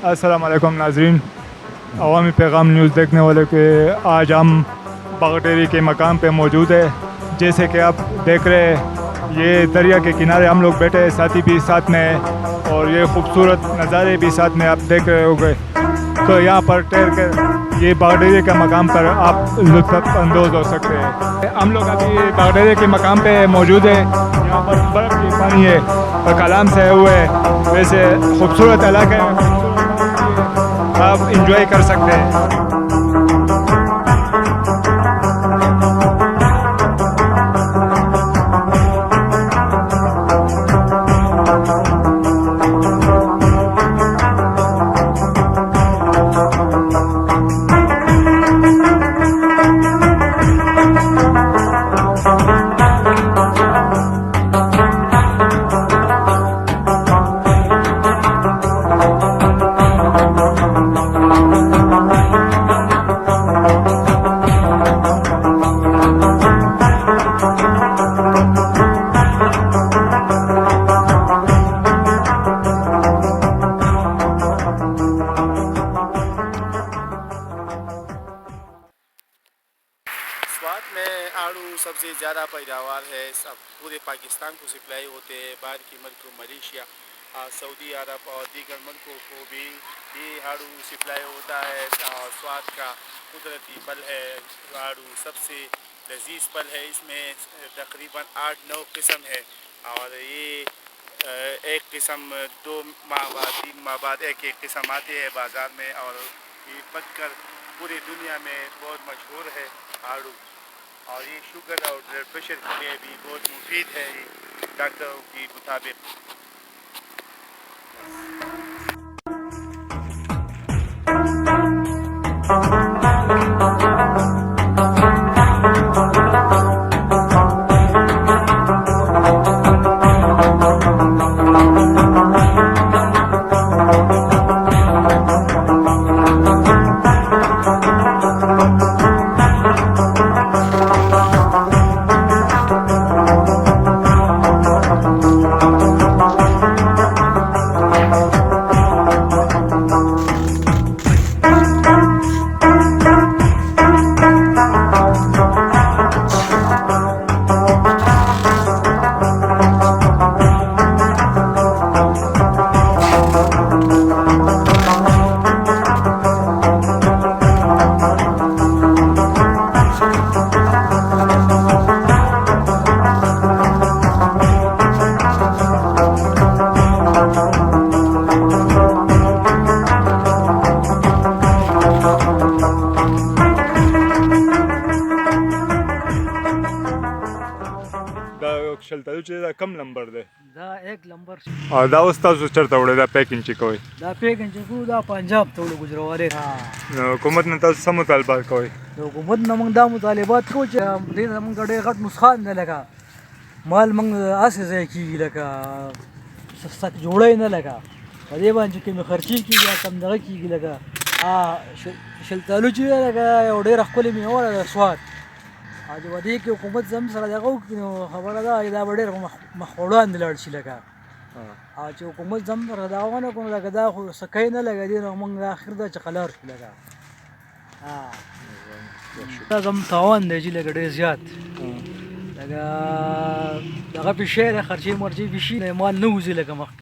अस्सलाम वालेकुम नाज़रीन, अवामी पैगाम न्यूज़ देखने वाले के आज हम बागडेरी के मकाम पे मौजूद है। जैसे कि आप देख रहे हैं, ये दरिया के किनारे हम लोग बैठे हैं, साथी भी साथ में है और ये खूबसूरत नज़ारे भी साथ में आप देख रहे होंगे। तो यहाँ पर ठहर कर ये बागडेरी के मकाम पर आप लुत्फ़ अंदोज़ हो सकते हैं। हम लोग अभी बागडेरी के मकाम पे मौजूद है। यहाँ पर बर्फ़ की पानी है और कलाम से हुए वैसे खूबसूरत इलाका है, आप इंजॉय कर सकते हैं। स्वात में आड़ू सबसे ज़्यादा पैदावार है, सब पूरे पाकिस्तान को सप्लाई होते हैं। बाहर के मुल्कों मलेशिया, सऊदी अरब और दीगर मुल्कों को भी ये आड़ू सप्लाई होता है। और स्वात का कुदरती फल है। आड़ू सबसे लजीज फल है। इसमें तकरीबन 8-9 किस्म है और ये एक किस्म 2 माह बाद 3 माह बाद एक किस्म आते हैं बाज़ार में और ये पककर पूरी दुनिया में बहुत मशहूर है आड़ू। और ये शुगर और ब्लड प्रेशर के लिए भी बहुत मुफीद है डॉक्टरों के मुताबिक। शलता कम नंबर दे दा 1 नंबर और दा उस्ताद चरता उड़े दा पैकिंग कोई दा पैकिंग को दा पंजाब तोड़ गुजरवाले हुकूमत ने तस मुतालबात कोई हुकूमत ने मंग दा मुतालबात को दे मंग गड़े गट नुस्खान ने लगा माल मंग आसे से की लगा सक जोड़े न लगा अरे बांज के में खर्ची की या कम दगा की लगा शलतालू जी लगा ओडे रखले में और स्वाद आज वधी की हुकूमत जम सर जगह खबर दा इदा बड़े मखोड़ान दिलड़ लगा आज हुकूमत जम सर दावा ना को लगा दा सकै न लगा दे मंग आखिर दा चकलर लगा हां जम तावन दे जी लगा दे ज्यादा लगा दगा पे शेर खर्ची मर्जी बिशी माल नوزي लगा मख